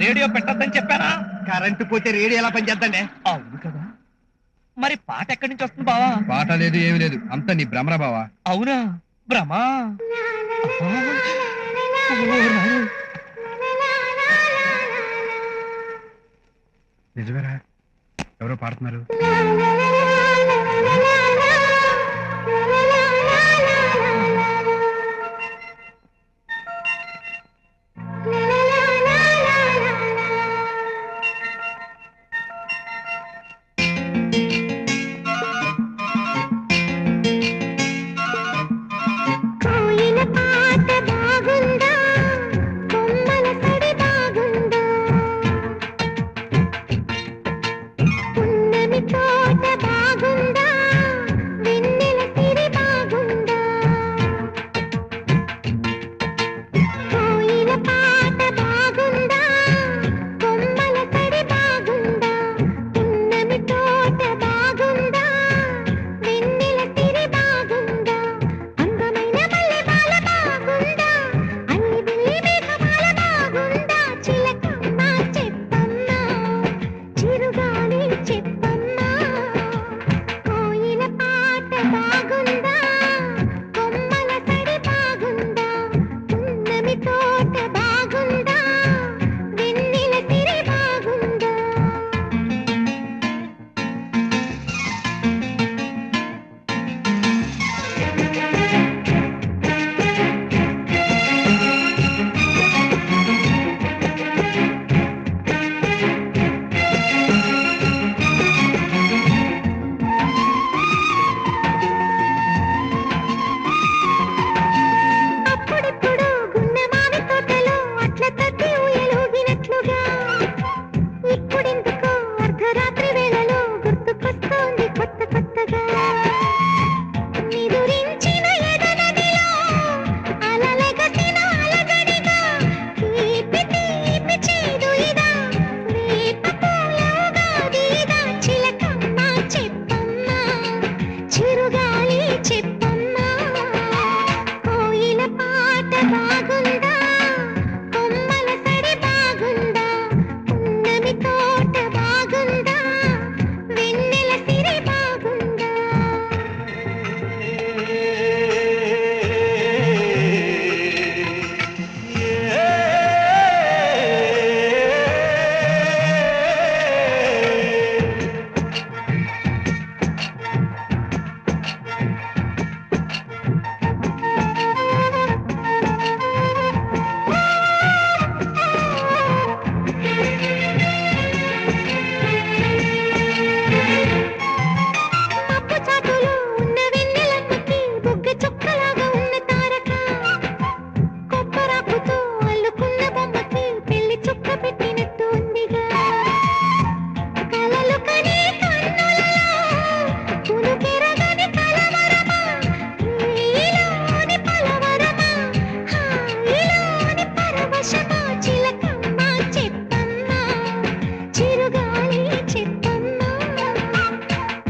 Radio పెట్టద్దని చెప్పానా? Current పోతే radio ఎలా పనిచేద్దండి? అవును కదా, మరి పాట ఎక్కడి నుంచి వస్తుంది బావా? పాట లేదు, ఏమి లేదు, అంతా నీ భ్రమరా బావా. అవునా, భ్రమా? నిజమేరా, ఎవరో పాడుతున్నారు.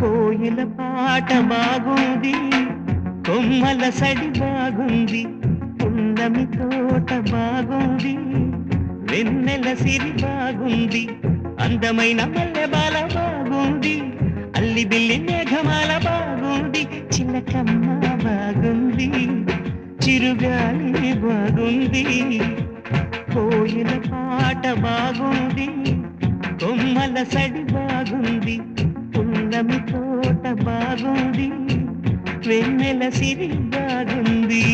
కోయిల పాట బాగుంది, కొమ్మల సడి బాగుంది, పున్నమి తోట బాగుంది, వెన్నెల సిరి బాగుంది, అందమైన మల్లెబాల బాగుంది, అల్లి బిల్లి మేఘమాల బాగుంది, చిలకమ్మ బాగుంది, చిరుగాలి బాగుంది. కోయిల పాట బాగుంది, కొమ్మల సడి బాగుంది, పున్నమి తోట బాగుంది, వెన్నెల సిరి బాగుంది.